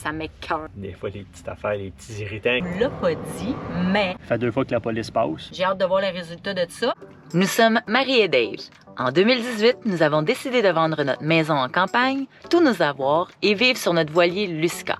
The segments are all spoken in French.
Ça m'écoeure. Des fois, les petites affaires, les petits irritants. Je l'ai pas dit, mais Ça fait 2 fois que la police passe. j'ai hâte de voir les résultats de ça. Nous sommes Marie et Dave. En 2018, nous avons décidé de vendre notre maison en campagne, tous nos avoirs et vivre sur notre voilier Lusca.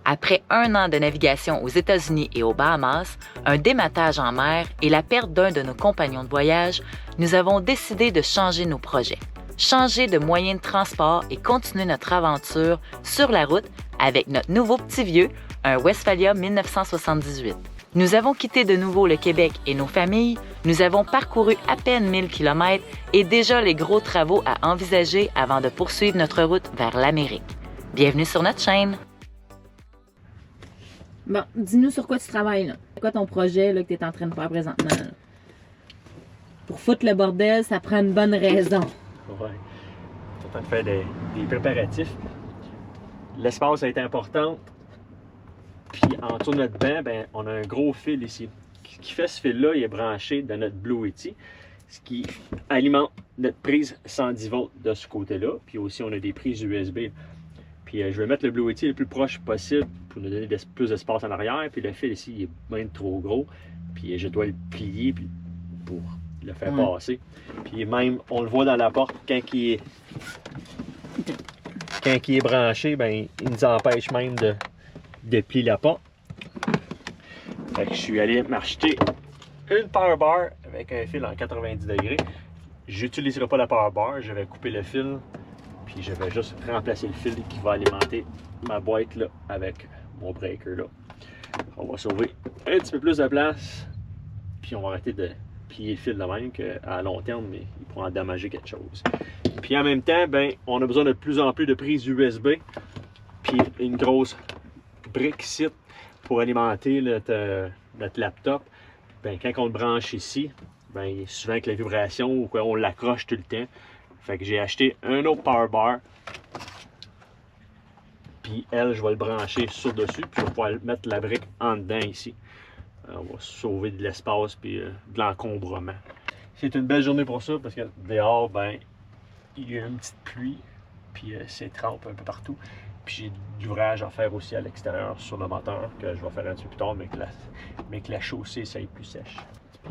Après 1 an de navigation aux États-Unis et aux Bahamas, un dématage en mer et la perte d'un de nos compagnons de voyage, nous avons décidé de changer nos projets. Changer de moyen de transport et continuer notre aventure sur la route avec notre nouveau petit vieux, un Westphalia 1978. Nous avons quitté de nouveau le Québec et nos familles, nous avons parcouru à peine 1000 km et déjà les gros travaux à envisager avant de poursuivre notre route vers l'Amérique. Bienvenue sur notre chaîne! Bon, dis-nous sur quoi tu travailles, là. C'est quoi ton projet là, que tu es en train de faire présentement? Là? Pour foutre le bordel, ça prend une bonne raison. Ouais. On est en train de faire des préparatifs. L'espace a été important. Puis en dessous de notre banc, ben, on a un gros fil ici. Ce qui fait ce fil-là, il est branché dans notre Blue Yeti, ce qui alimente notre prise 110 volts de ce côté-là. Puis aussi, on a des prises USB. Puis je vais mettre le Blue Yeti le plus proche possible pour nous donner plus d'espace en arrière. Puis le fil ici, il est même trop gros. Puis je dois le plier pour le faire passer. Puis même, on le voit dans la porte, quand il est branché, ben, il nous empêche même de plier la porte. Fait que je suis allé m'acheter une power bar avec un fil en 90 degrés. J'utiliserai pas la power bar, je vais couper le fil. Puis je vais juste remplacer le fil qui va alimenter ma boîte là, avec mon breaker là. On va sauver un petit peu plus de place. Puis on va arrêter de plier le fil de même qu'à long terme, mais il pourra endommager quelque chose. Puis en même temps, ben, on a besoin de plus en plus de prises USB. Puis une grosse brique ici pour alimenter notre laptop. Ben, quand on le branche ici, ben, souvent avec la vibration ou quoi, on l'accroche tout le temps. Fait que j'ai acheté un autre power bar. Puis elle, je vais le brancher sur dessus. Puis je vais pouvoir mettre la brique en dedans ici. On va sauver de l'espace puis de l'encombrement. C'est une belle journée pour ça parce que dehors, ben, il y a une petite pluie. Puis c'est trempe un peu partout. Puis j'ai de l'ouvrage à faire aussi à l'extérieur sur le moteur que je vais faire un petit peu plus tard, mais que la chaussée, ça est plus sèche.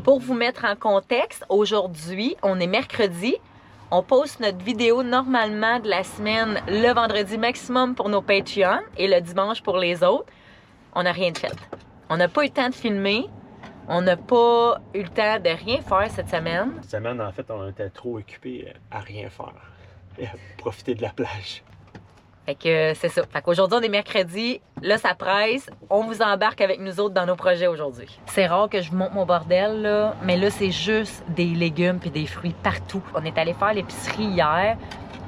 Pour vous mettre en contexte, aujourd'hui, on est mercredi. On poste notre vidéo normalement de la semaine le vendredi maximum pour nos Patreons et le dimanche pour les autres. On n'a rien de fait. On n'a pas eu le temps de filmer. On n'a pas eu le temps de rien faire cette semaine. Cette semaine, en fait, on était trop occupés à rien faire. Et à profiter de la plage. Fait que c'est ça. Fait qu'aujourd'hui, on est mercredi. Là, ça presse. On vous embarque avec nous autres dans nos projets aujourd'hui. C'est rare que je vous montre mon bordel, là. Mais là, c'est juste des légumes puis des fruits partout. On est allé faire l'épicerie hier.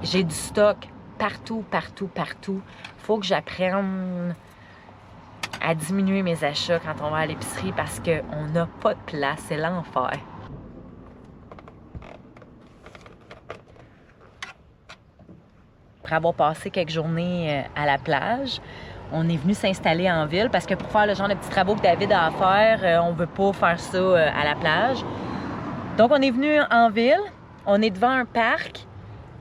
J'ai du stock partout. Faut que j'apprenne à diminuer mes achats quand on va à l'épicerie parce qu'on n'a pas de place. C'est l'enfer. Après avoir passé quelques journées à la plage, on est venu s'installer en ville parce que pour faire le genre de petits travaux que David a à faire, on ne veut pas faire ça à la plage. Donc, on est venu en ville, on est devant un parc,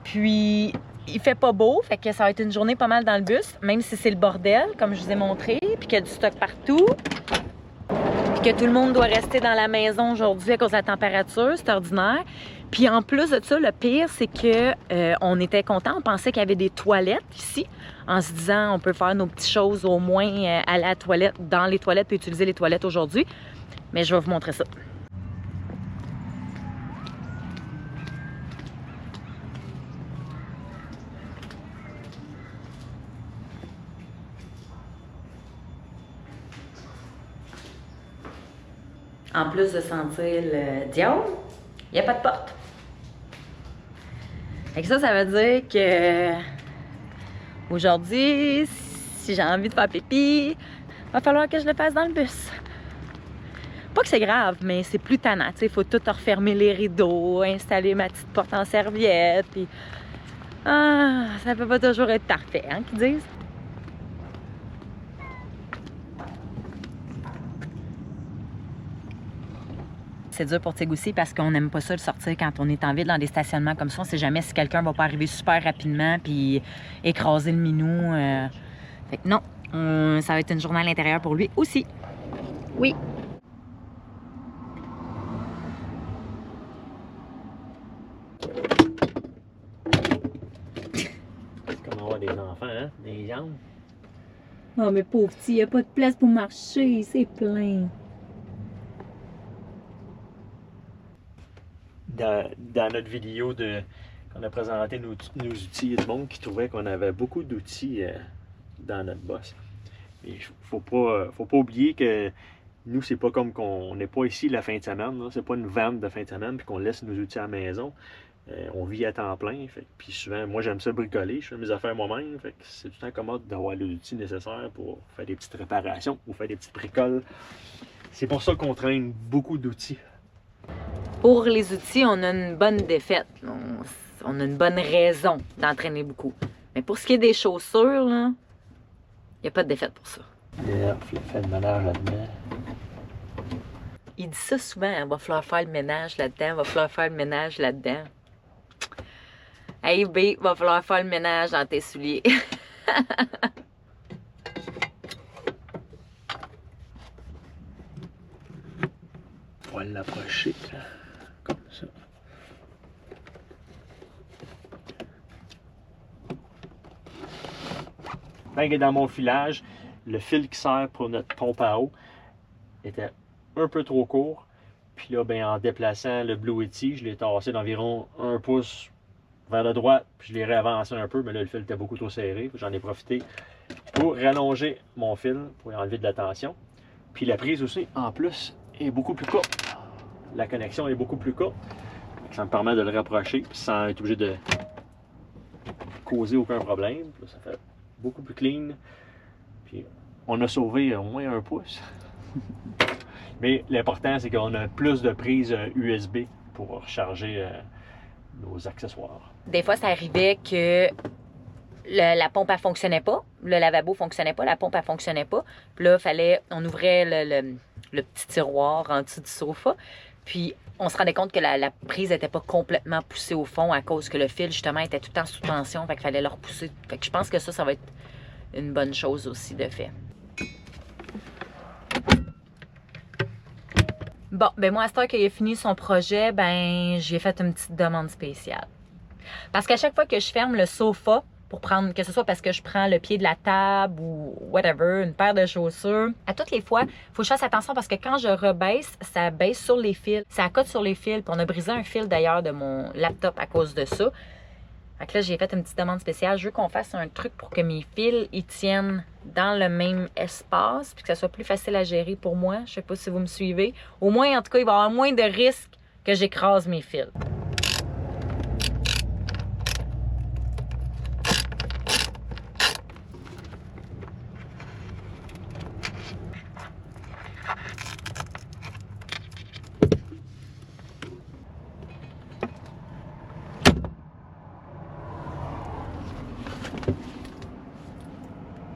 puis il fait pas beau, fait que ça va être une journée pas mal dans le bus, même si c'est le bordel, comme je vous ai montré, puis qu'il y a du stock partout, puis que tout le monde doit rester dans la maison aujourd'hui à cause de la température, c'est ordinaire. Puis en plus de ça, le pire, c'est que on était contents, on pensait qu'il y avait des toilettes ici, en se disant on peut faire nos petites choses au moins à la toilette, dans les toilettes, puis utiliser les toilettes aujourd'hui. Mais je vais vous montrer ça. En plus de sentir le diable, il n'y a pas de porte. Fait que ça veut dire que aujourd'hui, si j'ai envie de faire pipi, il va falloir que je le fasse dans le bus. Pas que c'est grave, mais c'est plus tannant. Il faut tout refermer les rideaux, installer ma petite porte en serviette. Puis... Ah, ça peut pas toujours être parfait, hein, qu'ils disent. C'est dur pour Tig aussi parce qu'on n'aime pas ça de sortir quand on est en ville dans des stationnements comme ça. On ne sait jamais si quelqu'un va pas arriver super rapidement puis écraser le minou. Fait que non, Ça va être une journée à l'intérieur pour lui aussi. Oui. C'est comme avoir des enfants, hein? Des jambes. Oh, mais pauvre petit, il n'y a pas de place pour marcher, c'est plein. Dans notre vidéo qu'on a présenté nos outils, il y a du monde qui trouvait qu'on avait beaucoup d'outils dans notre boss. Mais faut pas oublier que nous, c'est pas comme qu'on n'est pas ici la fin de semaine. C'est pas une vente de fin de semaine puis qu'on laisse nos outils à la maison. On vit à temps plein. Puis souvent, moi, j'aime ça bricoler. Je fais mes affaires moi-même. C'est tout le temps commode d'avoir les outils nécessaires pour faire des petites réparations ou faire des petites bricoles. C'est pour ça qu'on traîne beaucoup d'outils. Pour les outils, on a une bonne défaite. On a une bonne raison d'entraîner beaucoup. Mais pour ce qui est des chaussures, il n'y a pas de défaite pour ça. Fait le ménage là-dedans. Il dit ça souvent, il va falloir faire le ménage là-dedans, va falloir faire le ménage là-dedans. Hey B, va falloir faire le ménage dans tes souliers. On va l'approcher, là, comme ça. Dans mon filage, le fil qui sert pour notre pompe à eau était un peu trop court. Puis là, en déplaçant le Blue Yeti, je l'ai tassé d'environ 1 pouce vers la droite, puis je l'ai réavancé un peu, mais là, le fil était beaucoup trop serré. J'en ai profité pour rallonger mon fil, pour enlever de la tension. Puis la prise aussi, en plus, est beaucoup plus courte. La connexion est beaucoup plus courte. Ça me permet de le rapprocher sans être obligé de causer aucun problème. Là, ça fait beaucoup plus clean. Puis on a sauvé au moins 1 pouce. Mais l'important, c'est qu'on a plus de prises USB pour recharger nos accessoires. Des fois, ça arrivait que la pompe, elle fonctionnait pas. Le lavabo fonctionnait pas, la pompe, elle fonctionnait pas. Puis là, on ouvrait le petit tiroir en dessous du sofa. Puis on se rendait compte que la prise n'était pas complètement poussée au fond à cause que le fil, justement, était tout le temps sous tension. Fait qu'il fallait le repousser. Fait que je pense que ça va être une bonne chose aussi de fait. Bon, moi, à cette heure qu'il a fini son projet, j'ai fait une petite demande spéciale. Parce qu'à chaque fois que je ferme le sofa, pour prendre, que ce soit parce que je prends le pied de la table ou whatever, une paire de chaussures, à toutes les fois, il faut que je fasse attention parce que quand je rebaisse, ça baisse sur les fils, ça accote sur les fils, puis on a brisé un fil d'ailleurs de mon laptop à cause de ça. Fait que là, j'ai fait une petite demande spéciale. Je veux qu'on fasse un truc pour que mes fils, ils tiennent dans le même espace, puis que ça soit plus facile à gérer pour moi. Je sais pas si vous me suivez. Au moins, en tout cas, il va y avoir moins de risques que j'écrase mes fils.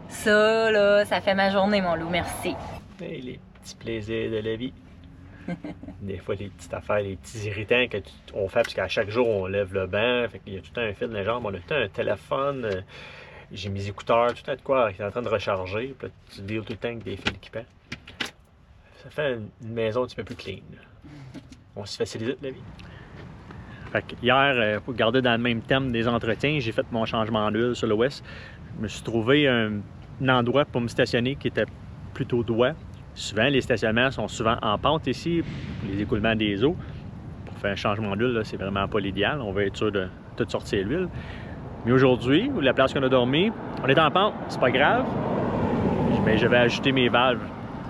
Ça, là, ça fait ma journée, mon loup. Merci. Et les petits plaisirs de la vie. Des fois, les petites affaires, les petits irritants qu'on fait, parce qu'à chaque jour, on lève le banc. Fait qu'il y a tout le temps un fil dans les jambes. On a tout le temps un téléphone. J'ai mes écouteurs, tout le temps de quoi qui est en train de recharger. Puis là, tu deals tout le temps avec des fils qui pendent. Ça fait une maison un petit peu plus clean. On se facilite la vie. Fait que hier, pour garder dans le même thème des entretiens, j'ai fait mon changement d'huile sur l'ouest. Je me suis trouvé un endroit pour me stationner qui était plutôt droit. Souvent, les stationnements sont souvent en pente ici, pour les écoulements des eaux. Pour faire un changement d'huile, c'est vraiment pas l'idéal. On va être sûr de tout sortir l'huile. Mais aujourd'hui, la place qu'on a dormi, on est en pente, c'est pas grave. Mais je vais ajuster mes valves.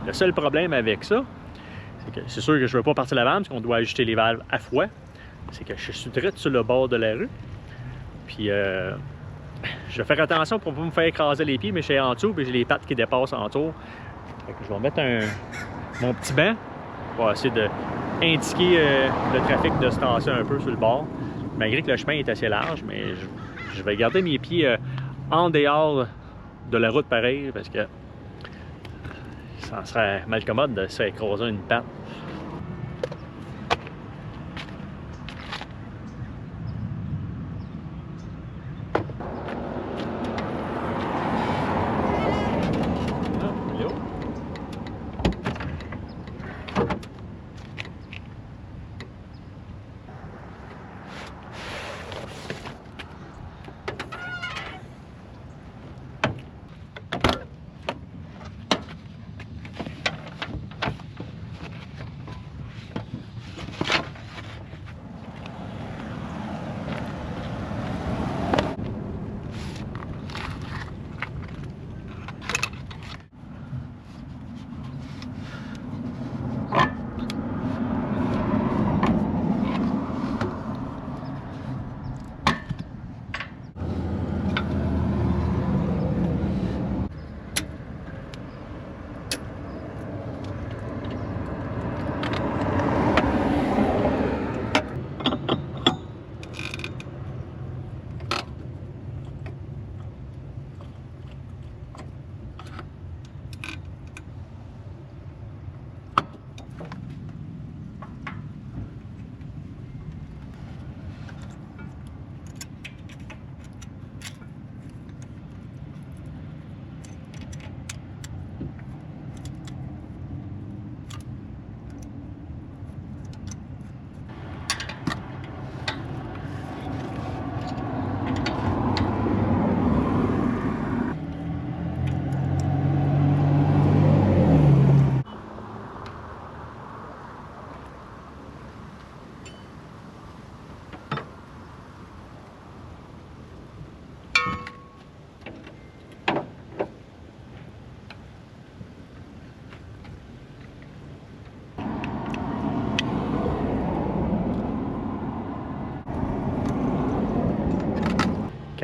Le seul problème avec ça, c'est que c'est sûr que je ne veux pas partir la valve parce qu'on doit ajuster les valves à froid. C'est que je suis direct sur le bord de la rue. Puis je vais faire attention pour ne pas me faire écraser les pieds, mais je suis en dessous, puis j'ai les pattes qui dépassent en tour. Fait que je vais mettre mon petit banc pour essayer d'indiquer le trafic de se tasser un peu sur le bord. Malgré que le chemin est assez large, mais je vais garder mes pieds en dehors de la route pareil, parce que ça serait mal commode de se faire écraser une patte.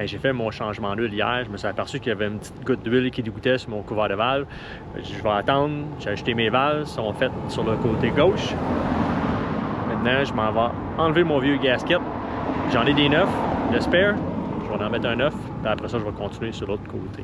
quand j'ai fait mon changement d'huile hier, je me suis aperçu qu'il y avait une petite goutte d'huile qui dégoûtait sur mon couvert de valve. Je vais attendre, j'ai ajouté mes valves, sont faites sur le côté gauche. Maintenant, je m'en vais enlever mon vieux gasket. J'en ai des neufs, le spare, je vais en mettre un neuf, puis après ça, je vais continuer sur l'autre côté.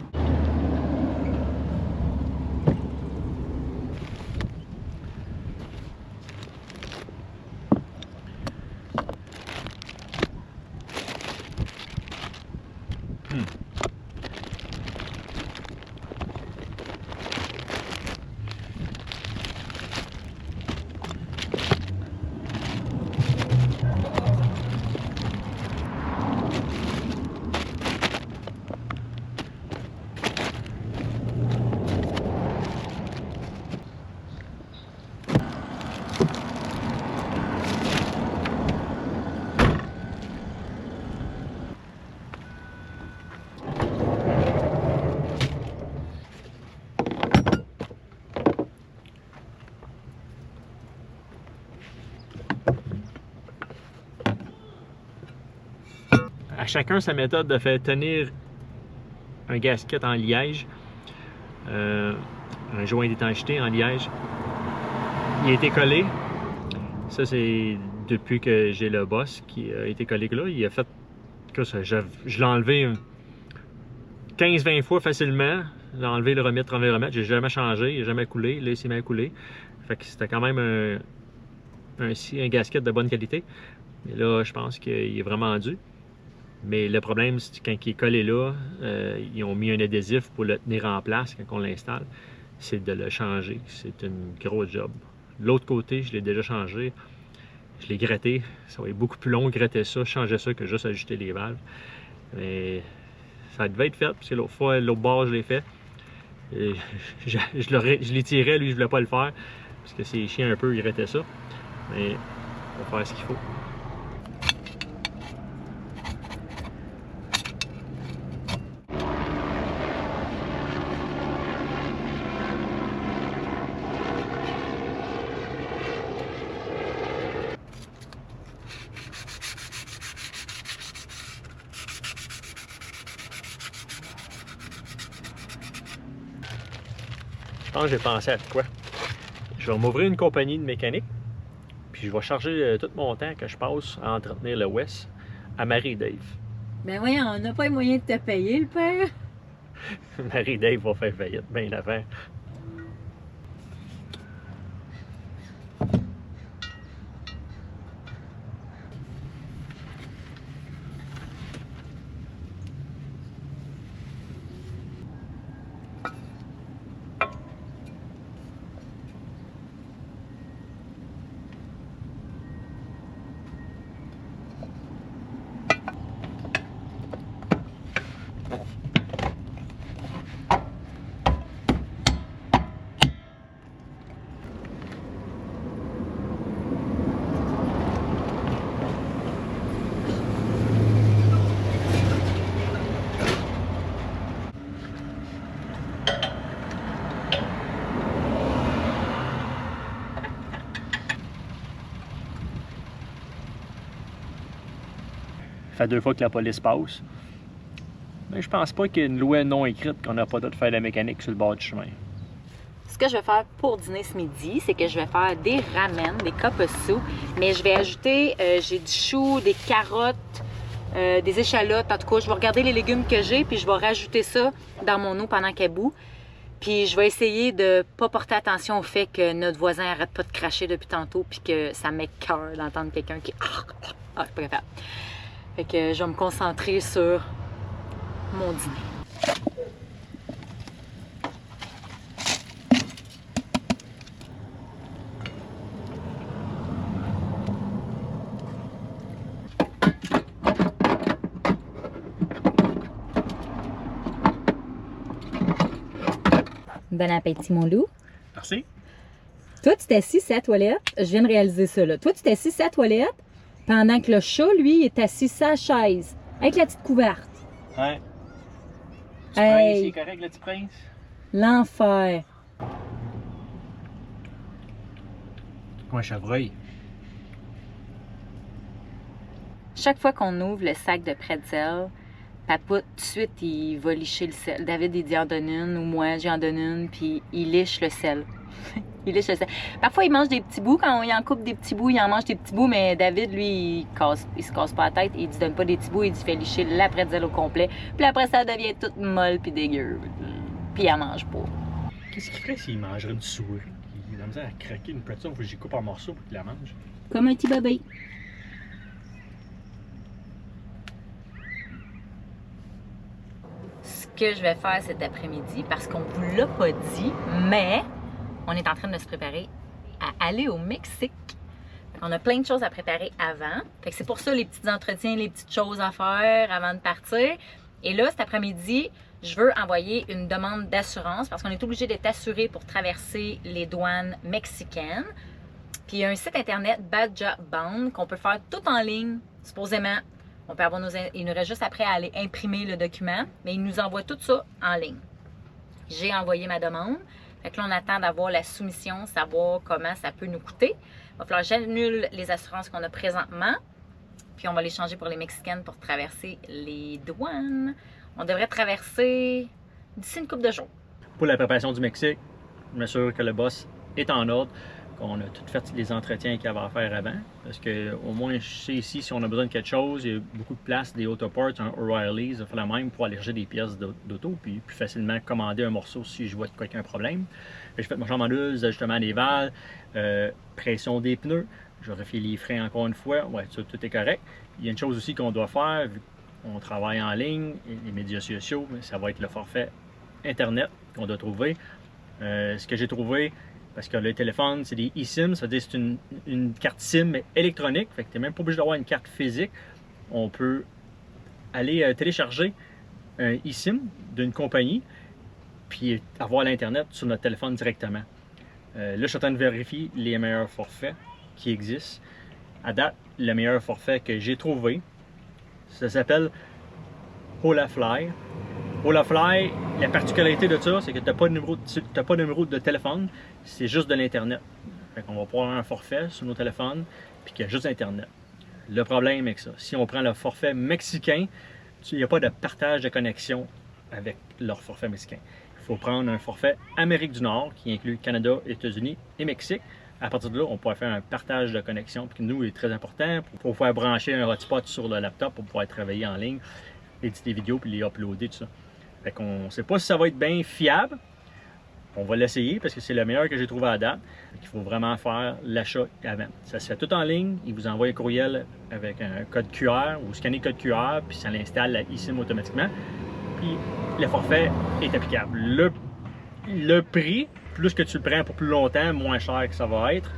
À chacun sa méthode de faire tenir un gasket en liège, un joint d'étanchéité en liège. Il a été collé. Ça, c'est depuis que j'ai le boss qui a été collé là. Il a fait que ça. Je l'ai enlevé 15-20 fois facilement. L'enlever, le remettre, enlever, le remettre. J'ai jamais changé, il n'a jamais coulé. Là, il s'est mis à couler. Fait que c'était quand même un gasket de bonne qualité. Mais là, je pense qu'il est vraiment dû. Mais le problème, c'est que quand il est collé là, ils ont mis un adhésif pour le tenir en place quand on l'installe. C'est de le changer. C'est une grosse job. L'autre côté, je l'ai déjà changé. Je l'ai gratté. Ça va être beaucoup plus long de gratter ça, changer ça que juste ajuster les valves. Mais ça devait être fait, parce que l'autre fois, l'autre bord, je l'ai fait. Et je l'ai tiré, lui, je voulais pas le faire. Parce que c'est chiant un peu, il grattait ça. Mais on va faire ce qu'il faut. Je pense que j'ai pensé à quoi. Je vais m'ouvrir une compagnie de mécanique, puis je vais charger tout mon temps que je passe à entretenir le West à Marie-Dave. Ben voyons, on n'a pas les moyens de te payer, le père. Marie-Dave va faire faillite bien avant. Ça fait 2 fois que la police passe. Mais je pense pas qu'il y ait une loi non écrite qu'on n'a pas le droit de faire de la mécanique sur le bord du chemin. Ce que je vais faire pour dîner ce midi, c'est que je vais faire des ramen, des kaposu, mais je vais ajouter, j'ai du chou, des carottes, des échalotes. En tout cas, je vais regarder les légumes que j'ai, puis je vais rajouter ça dans mon eau pendant qu'elle bout. Puis je vais essayer de pas porter attention au fait que notre voisin arrête pas de cracher depuis tantôt, puis que ça m'écoeure d'entendre quelqu'un qui... Ah, je suis pas capable. Fait que je vais me concentrer sur mon dîner. Bon appétit, mon loup. Merci. Toi, tu t'es assis sur la toilette. Je viens de réaliser ça, là. Toi, tu t'es assis sur la toilette pendant que le chat, lui, est assis sur sa chaise avec la petite couverte. Ouais. Petit Hey. prince, c'est correct, le petit prince? L'enfer. Moi, chevreuil. Chaque fois qu'on ouvre le sac de pretzel, Papa, tout de suite, il va licher le sel. David, il dit en donne une, ou moi, j'en donne une, puis il liche le sel. Il liche le sel. Parfois, il mange des petits bouts. Quand il en coupe des petits bouts, il en mange des petits bouts, mais David, lui, il se casse pas la tête. Il dit donne pas des petits bouts, il dit fait licher la pretzel au complet. Puis après, ça devient toute molle puis dégueu. Puis il en mange pas. Qu'est-ce qu'il ferait s'il mangerait une souris? Il a la misère à craquer une pretzel, il faut que j'y coupe en morceaux pour qu'il la mange. Comme un petit bébé. Ce que je vais faire cet après-midi, parce qu'on vous l'a pas dit, mais on est en train de se préparer à aller au Mexique. On a plein de choses à préparer avant. Fait que c'est pour ça les petits entretiens, les petites choses à faire avant de partir. Et là, cet après-midi, je veux envoyer une demande d'assurance parce qu'on est obligé d'être assuré pour traverser les douanes mexicaines. Puis il y a un site internet, Badja Bound, qu'on peut faire tout en ligne, supposément. On peut avoir il nous reste juste après à aller imprimer le document, mais il nous envoie tout ça en ligne. J'ai envoyé ma demande. Fait que là, on attend d'avoir la soumission, savoir comment ça peut nous coûter. Il va falloir que j'annule les assurances qu'on a présentement. Puis on va les changer pour les Mexicaines pour traverser les douanes. On devrait traverser d'ici une couple de jours. Pour la préparation du Mexique, je m'assure que le boss est en ordre, qu'on a tout fait les entretiens qu'il y avait à faire avant. Parce que au moins, je sais ici, si on a besoin de quelque chose, il y a beaucoup de place, des Autoparts, un O'Reilly's, il faut la même pour aller chercher des pièces d'auto, puis plus facilement commander un morceau si je vois qu'il y a un problème. J'ai fait mon chambres en huile, ajustement des valves, pression des pneus. Je refais les freins encore une fois. Ouais, ça, tout est correct. Il y a une chose aussi qu'on doit faire, vu qu'on travaille en ligne, les médias sociaux, ça va être le forfait Internet qu'on doit trouver. Ce que j'ai trouvé, parce que le téléphone, c'est des eSIM, ça veut dire que c'est une carte SIM électronique, fait que tu n'es même pas obligé d'avoir une carte physique. On peut aller télécharger un eSIM d'une compagnie, puis avoir l'Internet sur notre téléphone directement. Là, je suis en train de vérifier les meilleurs forfaits qui existent. À date, le meilleur forfait que j'ai trouvé, ça s'appelle Holafly. Holafly, la particularité de ça, c'est que tu n'as pas de numéro de téléphone, c'est juste de l'Internet. Fait qu'on va pouvoir avoir un forfait sur nos téléphones, puis qu'il y a juste Internet. Le problème avec ça, si on prend le forfait mexicain, il n'y a pas de partage de connexion avec leur forfait mexicain. Il faut prendre un forfait Amérique du Nord, qui inclut Canada, États-Unis et Mexique. À partir de là, on pourrait faire un partage de connexion, puis nous, il est très important pour pouvoir brancher un hotspot sur le laptop pour pouvoir travailler en ligne, éditer des vidéos puis les uploader, tout ça. Fait qu'on ne sait pas si ça va être bien fiable. On va l'essayer parce que c'est le meilleur que j'ai trouvé à date. Il faut vraiment faire l'achat avant. Ça se fait tout en ligne. Il vous envoie un courriel avec un code QR ou scanner le code QR, puis ça l'installe la eSIM automatiquement. Puis le forfait est applicable. Le prix, plus que tu le prends pour plus longtemps, moins cher que ça va être.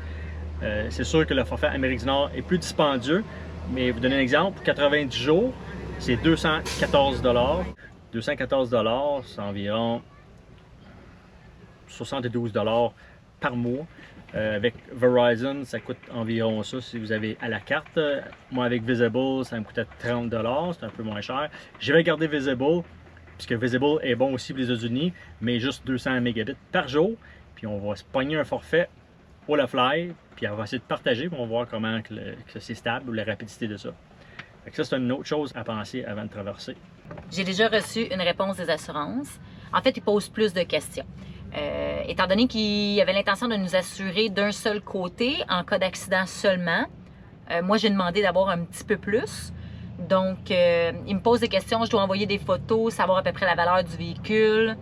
C'est sûr que le forfait Amérique du Nord est plus dispendieux, mais vous donner un exemple, pour 90 jours, c'est 214 $. 214 $, c'est environ 72 $ par mois. Avec Verizon, ça coûte environ ça si vous avez à la carte. Moi, avec Visible, ça me coûtait 30 $, c'est un peu moins cher. Je vais garder Visible, puisque Visible est bon aussi pour les États-Unis, mais juste 200 mégabits par jour. Puis on va se pogner un forfait Holafly, puis on va essayer de partager, puis on va voir comment que c'est stable ou la rapidité de ça. Fait que ça, c'est une autre chose à penser avant de traverser. J'ai déjà reçu une réponse des assurances. En fait, ils posent plus de questions. Étant donné qu'ils avaient l'intention de nous assurer d'un seul côté, en cas d'accident seulement, moi, j'ai demandé d'avoir un petit peu plus. Donc, ils me posent des questions. Je dois envoyer des photos, savoir à peu près la valeur du véhicule.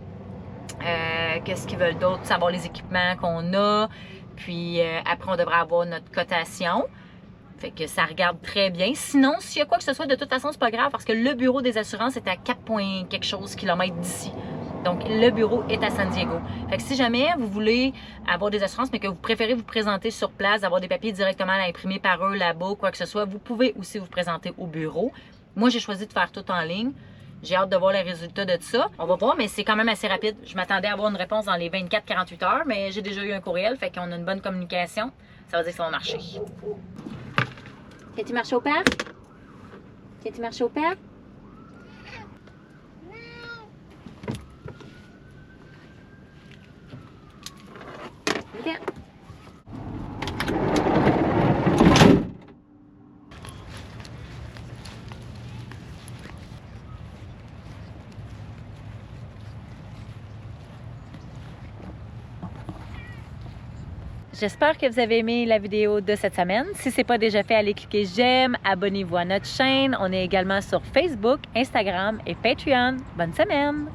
Qu'est-ce qu'ils veulent d'autre? Savoir les équipements qu'on a. Puis, après, on devrait avoir notre cotation. Fait que ça regarde très bien. Sinon, s'il y a quoi que ce soit, de toute façon, c'est pas grave parce que le bureau des assurances est à 4 points quelque chose kilomètres d'ici. Donc, le bureau est à San Diego. Fait que si jamais vous voulez avoir des assurances, mais que vous préférez vous présenter sur place, avoir des papiers directement à imprimer par eux là-bas, quoi que ce soit, vous pouvez aussi vous présenter au bureau. Moi, j'ai choisi de faire tout en ligne. J'ai hâte de voir les résultats de ça. On va voir, mais c'est quand même assez rapide. Je m'attendais à avoir une réponse dans les 24-48 heures, mais j'ai déjà eu un courriel, fait qu'on a une bonne communication. Ça veut dire que ça va marcher. Viens-tu marcher au père? Viens-tu marcher au père? Viens. J'espère que vous avez aimé la vidéo de cette semaine. Si ce n'est pas déjà fait, allez cliquer j'aime, abonnez-vous à notre chaîne. On est également sur Facebook, Instagram et Patreon. Bonne semaine!